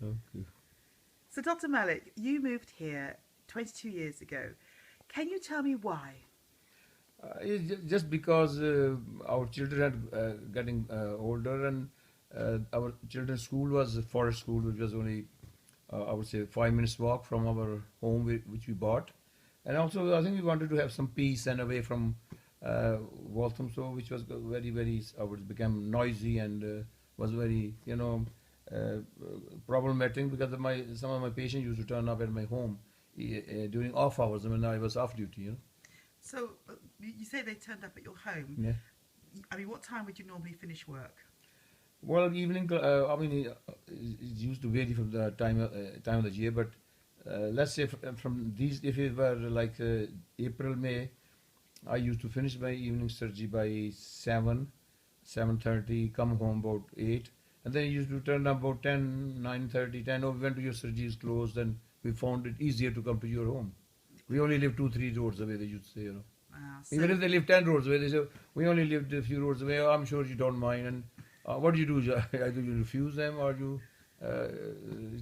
Okay. So, Dr. Malik, you moved here 22 years ago. Can you tell me why? Just because our children are getting older, and our children's school was a forest school, which was only, I would say, 5 minutes walk from our home, which we bought. And also, I think we wanted to have some peace and away from Waltham, so which was very, very, I would become noisy and was very, uh, problematic because some of my patients used to turn up at my home during off hours when I was off duty. So, you say they turned up at your home. Yeah. I mean, what time would you normally finish work? Well, evening. I mean, it used to vary from the time of the year, but let's say from these, if it were like April, May, I used to finish my evening surgery by 7:30, come home about 8, and then I used to turn up about 10, 9:30, 10. Oh, we went to your surgery is closed, and we found it easier to come to your home. We only live 2, 3 roads away. They used to say. So, Even if they live 10 roads away, they say we only lived a few roads away. Oh, I'm sure you don't mind. And what do you do? Either you refuse them or you uh,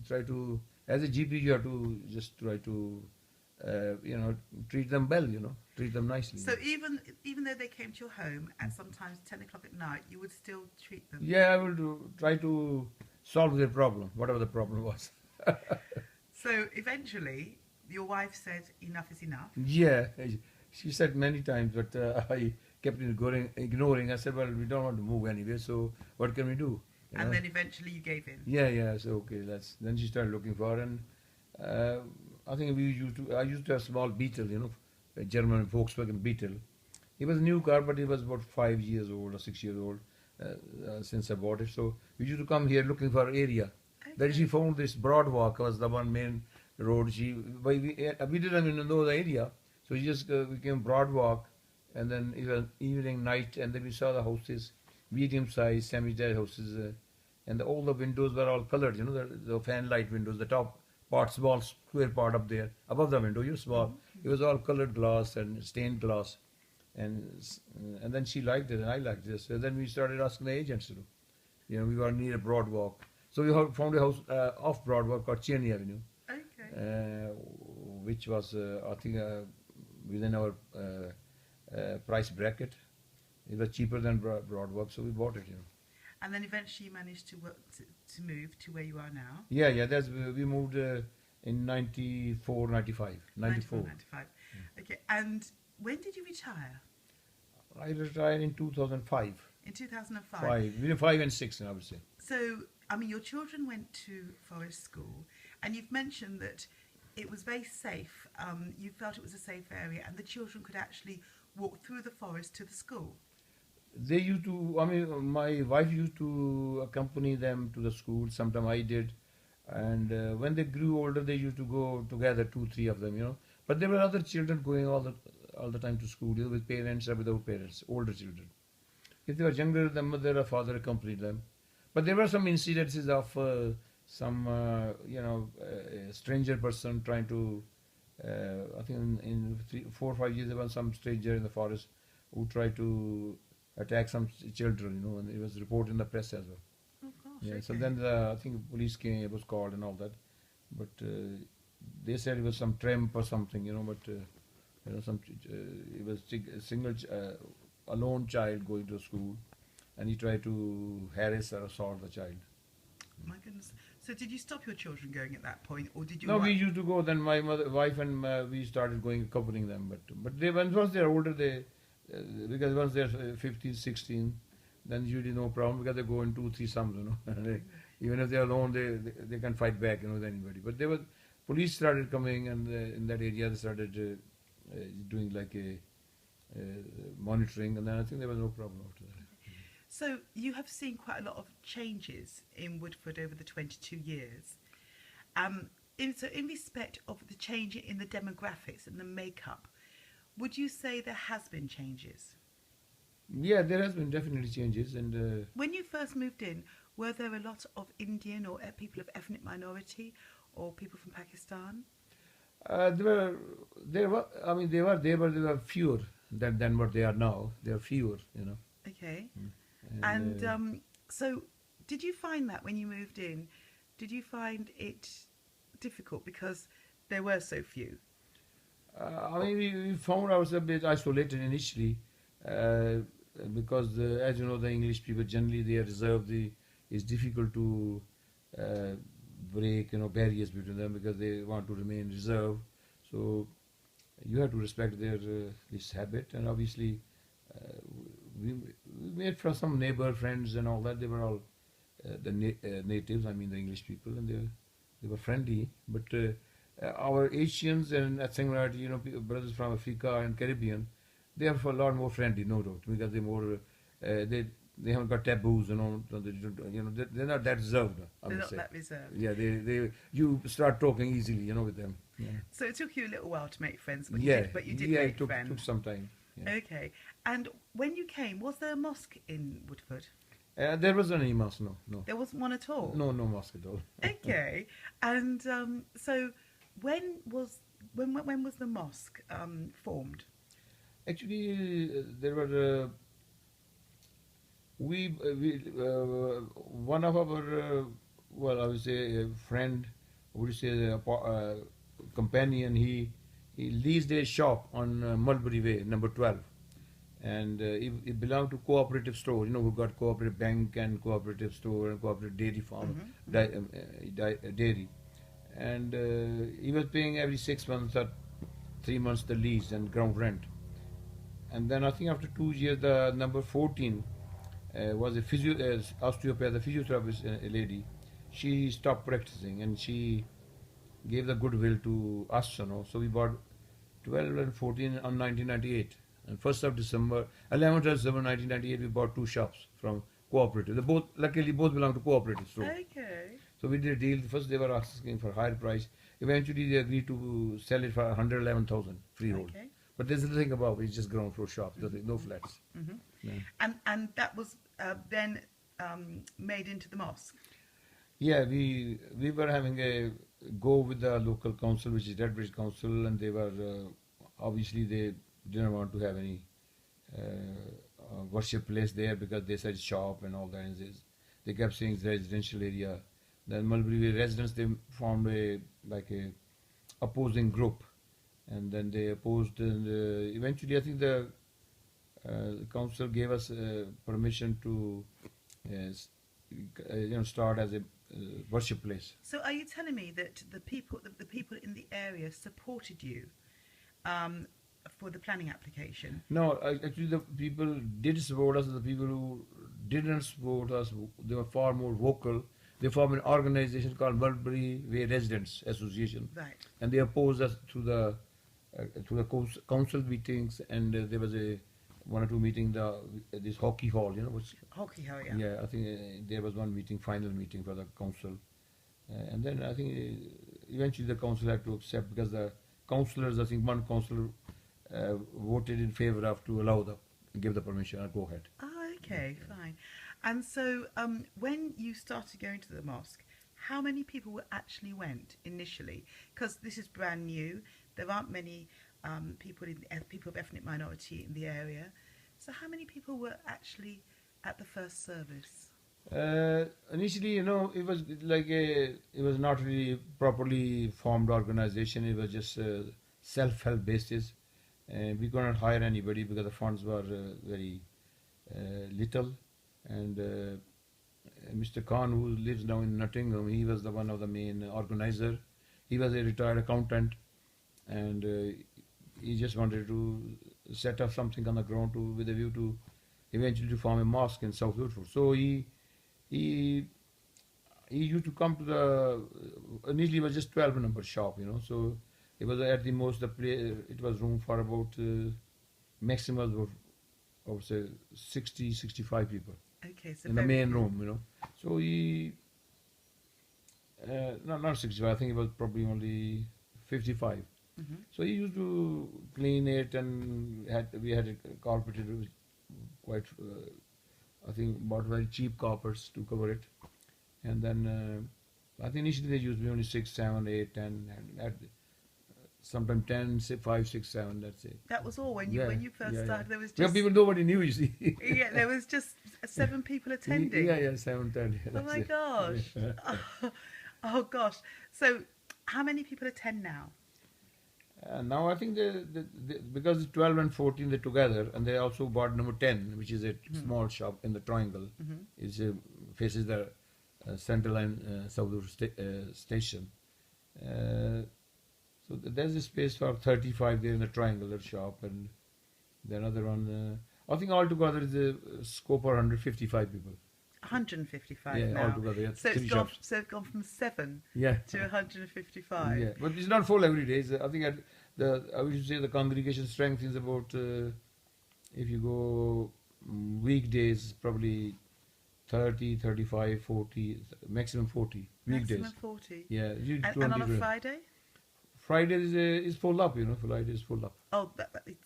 try to, as a GP, you have to just try to, treat them well. Treat them nicely. so even though they came to your home at sometimes 10 o'clock at night, you would still treat them. Yeah, I will try to solve their problem, whatever the problem was. So eventually, your wife said, "Enough is enough." Yeah, she said many times, but I kept ignoring. I said, well, we don't want to move anyway, so what can we do? You And know? then eventually you gave in. Yeah, yeah. So okay, let's. Then she started looking for, and uh, I think we used to. I used to have a small Beetle, a German Volkswagen Beetle. It was a new car, but it was about 5 years old or 6 years old since I bought it. So we used to come here looking for area. Then she Okay. found this Broad Walk was the one main road. We didn't even know the area, so we just we came Broad Walk, and then it was evening, night, and then we saw the houses, medium size, semi-detached houses, and all the windows were all colored. The fan light windows, the top part, small square part up there above the window, small. It was all colored glass and stained glass, and then she liked it and I liked it. So then we started asking the agents to do. We were near a Broad Walk. So we found a house off Broad Walk called Cheney Avenue, Okay. which was, I think, within our price bracket. It was cheaper than Broad Walk, so we bought it. And then eventually you managed to work to move to where you are now. Yeah, yeah. We moved in 94, 95, 94, 94. 95. Okay. And when did you retire? I retired in 2005. In 2005. Between 5 and 6, I would say. So, I mean, your children went to forest school, and you've mentioned that it was very safe. You felt it was a safe area, and the children could actually walk through the forest to the school. They used to, I mean, my wife used to accompany them to the school. Sometimes I did. And when they grew older, they used to go together, 2, 3 of them. But there were other children going all the time to school, with parents or without parents, older children. If they were younger, the mother or father accompanied them. But there were some incidences of some, a stranger person trying to, I think in 4 or 5 years, there was some stranger in the forest who tried to attack some children, and it was reported in the press as well. Oh gosh. Yeah, so Okay. then I think police came, it was called and all that. But they said it was some tramp or something, but it was a single, a lone child going to school, and he tried to harass or assault the child. My goodness. So, did you stop your children going at that point, or did you? No, we used to go. Then my wife and we started going, accompanying them. But once they're older, because once they're 15, 16, then usually no problem because they go in 2, 3 sums. Even if they're alone, they can fight back, with anybody. But police started coming, and in that area they started doing like a monitoring, and then I think there was no problem after that. So, you have seen quite a lot of changes in Woodford over the 22 years. In respect of the change in the demographics and the makeup, would you say there has been changes? Yeah, there has been definitely changes, and When you first moved in, were there a lot of Indian or people of ethnic minority or people from Pakistan? there were. I mean, they were there, but they were fewer than what they are now. They are fewer. Okay. And And so, did you find that when you moved in, Did you find it difficult because there were so few? I mean, we found ourselves a bit isolated initially uh, because, as you know, the English people generally they are reserved. It's difficult to uh, break, barriers between them because they want to remain reserved. So you have to respect their this habit, and obviously uh, we made from some neighbor friends and all that. They were all natives. I mean, the English people, and they were friendly. But our Asians and similarity, brothers from Africa and Caribbean, they are a lot more friendly, no doubt, because they more they haven't got taboos, so they're not that reserved. I They're would not say. that reserved. Yeah, they you start talking easily, with them. Yeah. So it took you a little while to make friends, but Yeah, you did yeah, make it took friends. some time. Yeah. Okay. And when you came, was there a mosque in Woodford? There wasn't any mosque, no, There wasn't one at all. no mosque at all. Okay. And so when was the mosque formed? Actually, there were one of our well, I would say a friend, would you say companion? He leased a shop on Mulberry Way, number 12, and it belonged to cooperative store. Who got cooperative bank and cooperative store and cooperative dairy farm, dairy, and he was paying every 6 months or 3 months the lease and ground rent. And then I think after 2 years, the number 14 was a osteopath, a physiotherapist, a lady. She stopped practicing and she gave the goodwill to us, So we bought 12 and 14 on 1998. And 1st of December, 11th of December 1998, we bought two shops from cooperative. They both, luckily, both belong to cooperative. So, Okay. so we did a deal. First, they were asking for higher price. Eventually, they agreed to sell it for 111,000 freehold. Okay. But there's nothing above. It's just ground floor shops. No flats. Hmm. Yeah. And that was then made into the mosque. Yeah, we were having a go with the local council, which is Redbridge Council, and they were obviously they didn't want to have any worship place there because they said shop and all that. And they kept saying it's residential area. Then Mulberry Way residents they formed a opposing group, and then they opposed. And eventually, I think the council gave us permission to start as a worship place. So are you telling me that the people in the area supported you for the planning application? No, actually, the people did support us. The people who didn't support us, they were far more vocal. They formed an organization called Mulberry Way Residents Association, Right. and they opposed us to the council meetings. And there was one or two meetings. This hockey hall, which Hockey Hall, yeah. yeah, I think there was one meeting, final meeting for the council, and then I think eventually the council had to accept because the councillors, I think one councillor voted in favour of to give the permission or go ahead. Oh, okay, fine. And so when you started going to the mosque, how many people actually went initially? Because this is brand new. There aren't many people of ethnic minority in the area. So how many people were actually at the first service? Initially, it was it was not really properly formed organization. It was just self-help basis. We could not hire anybody because the funds were very little. And Mr. Khan, who lives now in Nottingham, he was one of the main organizer. He was a retired accountant, and he just wanted to set up something on the ground with a view to eventually to form a mosque in South Woodford. So he used to come to initially it was just 12 number shop, so it was at the most it was room for about maximum of I would say 60, 65 people. Okay, so in the main room, So he not 65, I think it was probably only 55. Mm-hmm. So he used to clean it, and we had it carpeted with quite, I think, bought very cheap carpets to cover it. And then I think initially they used only 6, 7, 8, 10, and sometimes 10, 5, 6, 7. That's it. That was all when you first started. There was Yeah, just people nobody knew. You see. yeah, there was just 7 people attending. Yeah, 7, 10. Oh my gosh! Oh gosh. So how many people attend now? Now I think because it's 12 and 14 they're together, and they also bought number 10, which is a Hmm. small shop in the triangle. Hmm. It faces the Central Line station. Uh, there's a space for 35 there in the triangular shop, and the another one. I think altogether is a scope for 155 people. 155 Yeah, now. altogether, yeah, So three shops. it's gone from 7 Yeah, to 155. yeah, but it's not full every day. I think I would say the congregation strength is about if you go weekdays probably 30, 35, 40, maximum 40 Maximum weekdays. 40. Yeah, usually And 20. on a Friday? Friday is full up, Friday is full up. Oh,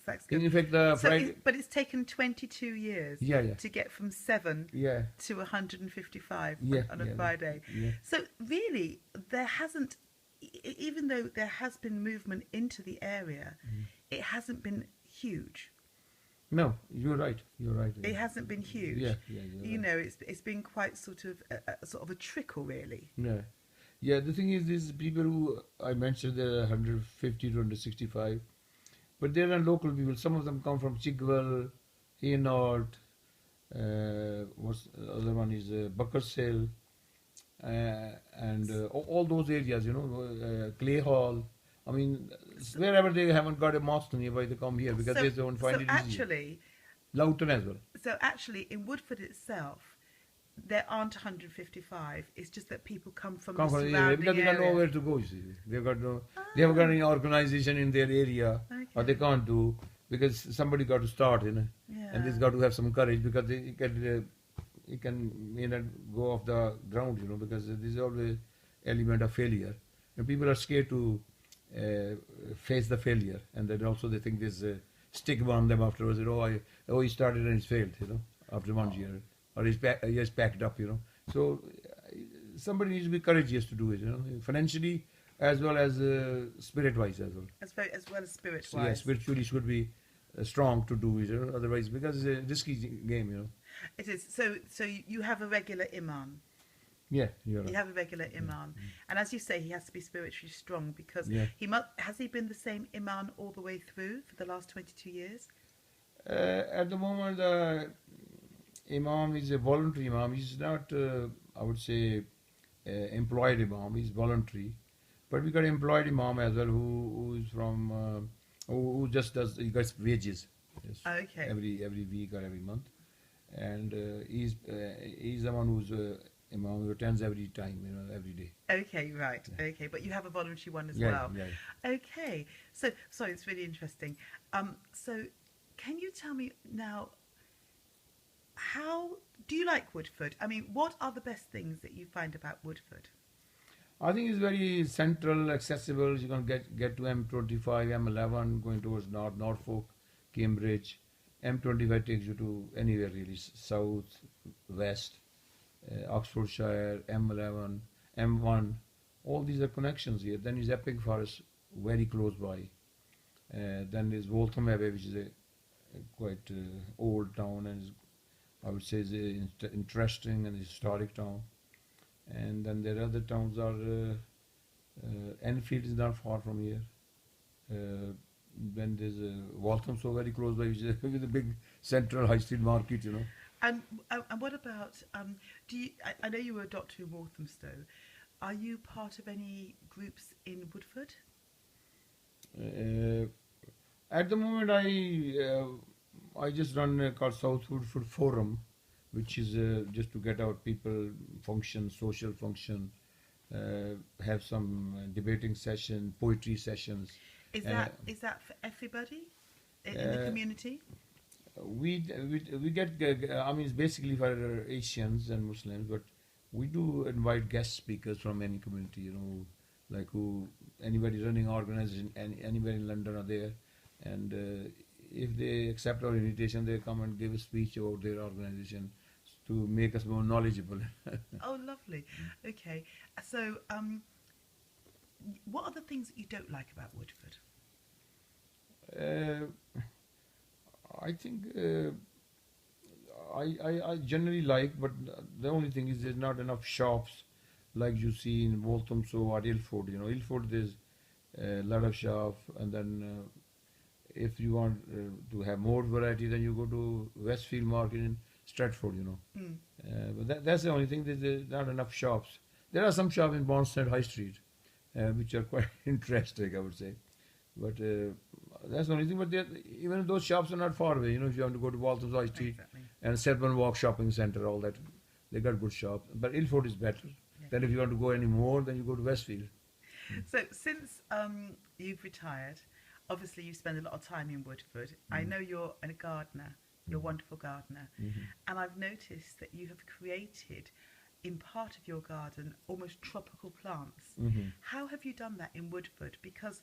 that's good. In fact, the So Friday. but it's taken 22 years Yeah, yeah, to get from 7 yeah, to 155 yeah, on a yeah, Friday. yeah. So really, there hasn't, even though there has been movement into the area, it hasn't been huge. No, you're right. You're right. It hasn't been huge. Yeah, yeah, you're You right. know, it's been quite sort of a trickle, really. Yeah, yeah. The thing is, these people who I mentioned, they're 150 to 165, but they're not local people. Some of them come from Chigwell, Hainault. What's the other one is Buckersale, and all those areas. Clay Hall. I mean, wherever they haven't got a mosque nearby, they come here because So, they don't find so it easy. actually, Loughton as well. so actually, in Woodford itself, there aren't 155. It's just that people come from Come the from the area surrounding because they got area. nowhere to go. You see, they haven't got any organization in their area, or they Okay. can't do because somebody got to start, Yeah. and they've got to have some courage because it can may not go off the ground, because there's always element of failure, and people are scared to face the failure, and then also they think there's a stigma on them afterwards. He started and he's failed, after 1 year, or he has packed up, So somebody needs to be courageous to do it, financially as well as spirit-wise as well. As well as spirit So, yeah, wise. spiritually should be strong to do it, otherwise because it's a risky game. It is. So you have a regular imam. Yeah, you're right. You have a regular imam, and as you say, he has to be spiritually strong because Yeah. has he been the same imam all the way through for the last 22 years? At the moment, the imam is a voluntary imam. He's not, I would say, employed imam. He's voluntary. But we got employed imam as well, who is from, who just does, he gets wages. Yes, Okay. every week or every month, and he's the one who's imam who attends every time, every day. Okay, right. Okay, but you have a voluntary one as Yeah, well. yeah. Okay, so sorry, it's really interesting. So can you tell me now, how do you like Woodford? I mean, what are the best things that you find about Woodford? I think it's very central, accessible. You can get to M25, M11, going towards Norfolk, Cambridge. M25 takes you to anywhere really, south, west, Oxfordshire, M11, M1. All these are connections here. Then is Epping Forest, very close by. Then there's Waltham Abbey, which is a quite old town, and I would say is an interesting and historic town. And then there are other towns Enfield is not far from here. Then there's Waltham, so very close by, which is with a big central high street market, And what about do you? I know you were a doctor in Walthamstow. Are you part of any groups in Woodford? At the moment, I just run called South Woodford Forum, which is just to get out people, function, social function, have some debating session, poetry sessions. Is that for everybody in the community? We get, I mean, it's basically for Asians and Muslims, but we do invite guest speakers from any community, like anybody running organization, anywhere in London are there, and if they accept our invitation, they come and give a speech about their organization to make us more knowledgeable. Oh, lovely. Okay, so what are the things that you don't like about Woodford? I think I generally like, but the only thing is there's not enough shops like you see in Walthamstow or Ilford. You know, Ilford there's a lot of shop, and then if you want to have more variety, then you go to Westfield Market in Stratford. You know, Mm. but that's the only thing. There's not enough shops. There are some shops in Bondstead High Street, which are quite interesting, I would say. But that's the only thing. But even those shops are not far away. You know, if you want to go to Waltham's High Street Exactly. and Selborne Walk Shopping Centre, all that, they got good shops. But Ilford is better. Yeah. Then if you want to go any more, then you go to Westfield. So since you've retired, obviously you spend a lot of time in Woodford. I know you're a gardener. You're a wonderful gardener. And I've noticed that you have created, in part of your garden, almost tropical plants. How have you done that in Woodford? Because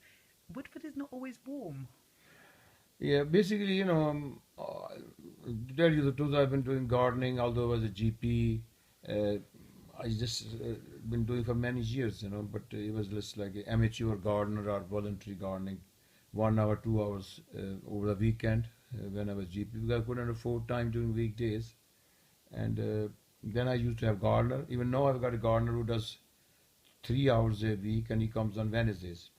Woodford is not always warm. Yeah, basically, you know, to tell you the truth, I've been doing gardening, although I was a GP. I just been doing for many years, you know, but it was just like an amateur gardener or voluntary gardening, 1 hour, 2 hours over the weekend when I was GP, because I couldn't afford time during weekdays. And then I used to have gardener. Even now I've got a gardener who does 3 hours a week, and he comes on Wednesdays.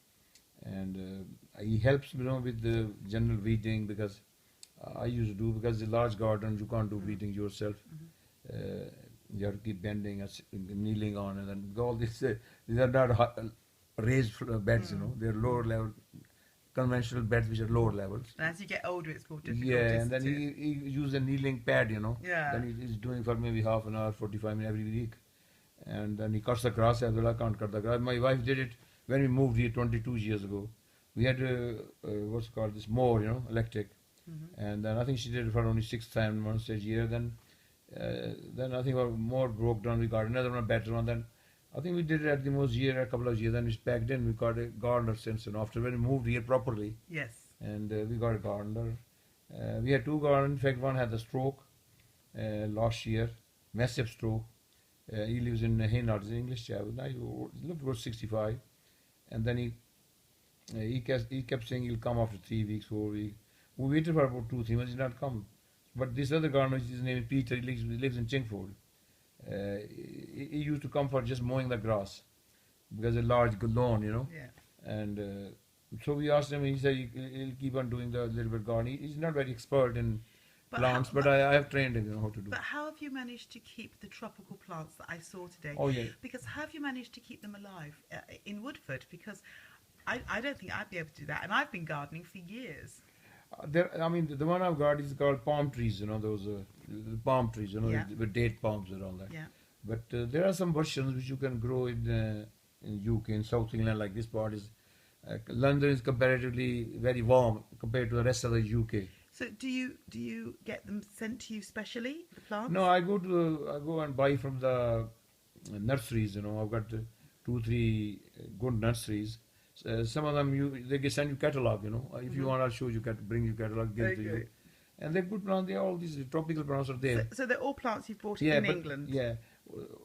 And he helps me, you know, with the general weeding, because I used to do, because the large garden you can't do weeding yourself. You have to keep bending and kneeling on, and then all this. These are not raised beds, you know. They're lower level, conventional beds which are lower levels. And as you get older, it's more difficult. Yeah, and then isn't it? he uses a kneeling pad, you know. Yeah. Then he's doing for maybe half an hour, 45 minutes every week. And then he cuts the grass as well. I can't cut the grass. My wife did it when we moved here 22 years ago. We had what's called this mower, you know, electric. And then I think she did it for only 6 months a year. Then I think our mower broke down. We got another one, a better one. Then I think we did it at the most year, a couple of years. Then it's packed in. We got a gardener since, and after when we moved here properly. Yes. And we got a gardener. We had 2 gardeners. In fact, one had a stroke last year, massive stroke. He lives in Haynard, he's an English chap. He looked about 65. And then he kept saying he'll come after 3 weeks, 4 weeks. We waited for about 2, 3 months, he did not come. But this other gardener, his name is Peter, he lives in Chingford. He used to come for just mowing the grass, because a large lawn, you know. Yeah. And so we asked him, he said he'll keep on doing the little bit gardening. He's not very expert in plants, but I have trained him, you know, how to do. But how have you managed to keep the tropical plants that I saw today? Oh, yeah. Because how have you managed to keep them alive in Woodford? Because I don't think I'd be able to do that. And I've been gardening for years. I mean, the one I've got is called palm trees, you know, those the palm trees, you know, Yeah. with date palms and all that. Yeah. But there are some versions which you can grow in UK, in South England, like this part is. London is comparatively very warm compared to the rest of the UK. So do you get them sent to you specially, the plants? No, I go and buy from the nurseries. You know, I've got 2, 3 good nurseries. Some of them they send you catalog. You know, if you want, I'll show you. Bring you catalog, give it to you. And they're good plants. All these tropical plants are there. So they're all plants you've bought in England. Yeah.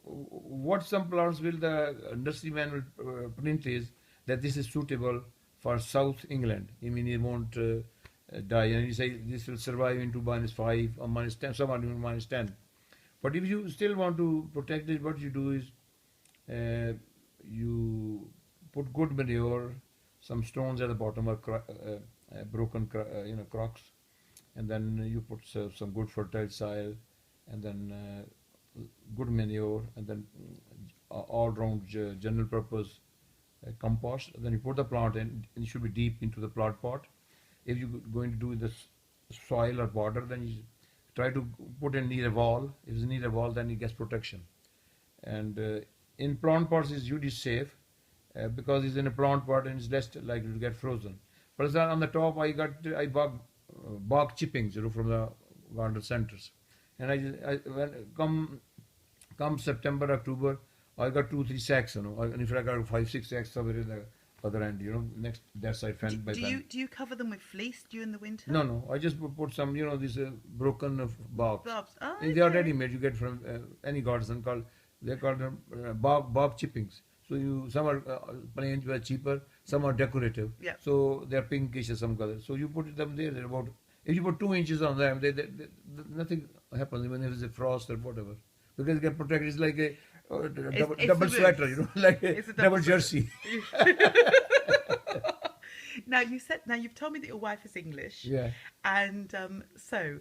What some plants will the nurseryman will print is that this is suitable for South England. I mean, it won't die. And you say this will survive into -5 or -10, some are even -10. But if you still want to protect it, what you do is you put good manure, some stones at the bottom or broken crocks, and then you put some good fertile soil, and then good manure, and then all round general purpose compost. Then you put the plant in, and it should be deep into the plant pot. If you're going to do the soil or border, then you try to put it near a wall. If it's near a wall, then it gets protection. And in plant pots, it's usually safe because it's in a plant pot and it's less likely to get frozen. But on the top, I bought bark chippings, you know, from the garden centers. And come September, October, I got 2, 3 sacks, you know. And if I got 5, 6 sacks somewhere in the other end, you know, next that side fence by fence. Do you cover them with fleece during the winter? No. I just put some, you know, these broken bark. Oh, They are ready made. You get from any garden they're called bark chippings. So some are plain, were cheaper. Some are decorative. Yeah. So they're pinkish or some color. So you put them there. They're about, if you put 2 inches on them, they nothing happens even if it's a frost or whatever, because they get protected. It's like or It's double the sweater, roots. like a It's a double sweater. jersey. Now you've told me that your wife is English, Yeah. and so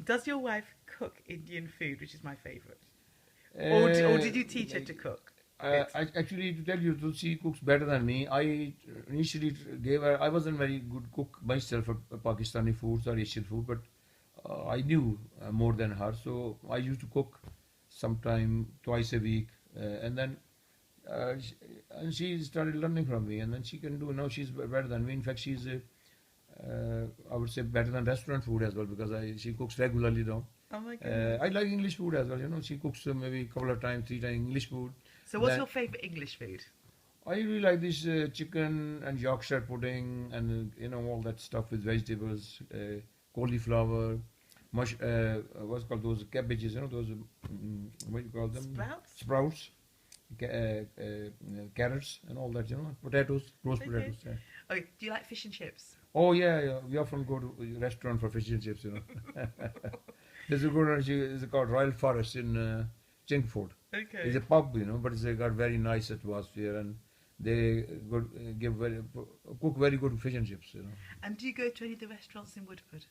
does your wife cook Indian food, which is my favourite, or Uh, did you teach her to cook it? Actually, to tell you, the truth, she cooks better than me. I initially gave her. I wasn't very good cook myself for Pakistani foods or Asian food, but I knew more than her. So I used to cook sometime twice a week, and then uh, she, and she started learning from me, and then she can do. Now she's better than me. In fact, she's I would say better than restaurant food as well because she cooks regularly now. Oh my goodness! I like English food as well. She cooks maybe a couple of times, 3 times English food. So, what's Then your favourite English food? I really like this chicken and Yorkshire pudding and all that stuff with vegetables, cauliflower, what's called those cabbages, those what do you call them? Sprouts. Sprouts, carrots and all that, potatoes, roast Okay. potatoes. Yeah. Oh, do you like fish and chips? Oh yeah. We often go to a restaurant for fish and chips. There's a good one. It's called Royal Forest in Chingford. Okay. It's a pub, but it's got very nice atmosphere and they cook very good fish and chips. And do you go to any of the restaurants in Woodford?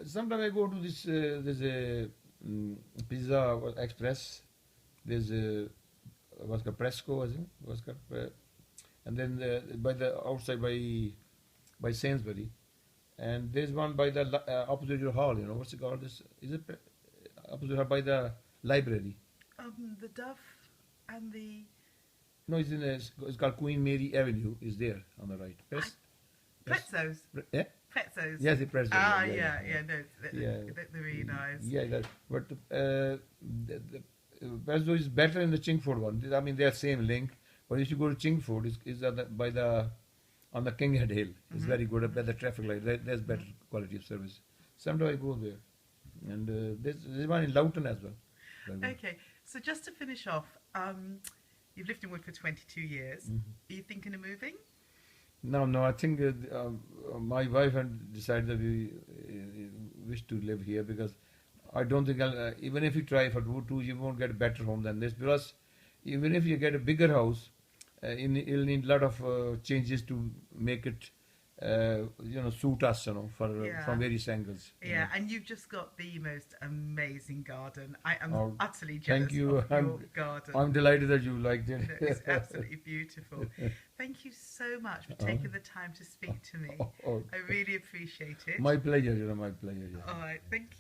Sometimes I go to this. There's a Pizza Express. There's a what's called Presco, I think. What's called, and then by the outside by Sainsbury, and there's one by the opposite your hall. What's it called? This is it opposite her by the library. The Dove and the No, it's called Queen Mary Avenue. Is there on the right? Pretzos. Yeah. Pretzos. Yes, the Pretzos. Ah, yeah. No, Yeah. they're really nice. Yeah, but the Prezzo is better in the Chingford one. I mean, they're same link. But if you go to Chingford, is on the King Head Hill. It's very good by the traffic light. There's better quality of service. Sometimes I go there, and there's one in Loughton as well. Very good. Okay, so just to finish off, you've lived in Wood for 22 years. Are you thinking of moving? No. I think my wife had decided that we wish to live here because I don't think even if you try for two, you won't get a better home than this. Because even if you get a bigger house, you'll need a lot of changes to make it, suit us, from various angles. Yeah, and you've just got the most amazing garden. I am Oh, utterly jealous thank you. of your garden. I'm delighted that you liked it. No, it's absolutely beautiful. Thank you so much for taking the time to speak to me. Oh, I really appreciate it. my pleasure, my pleasure. Yeah. All right, thank you.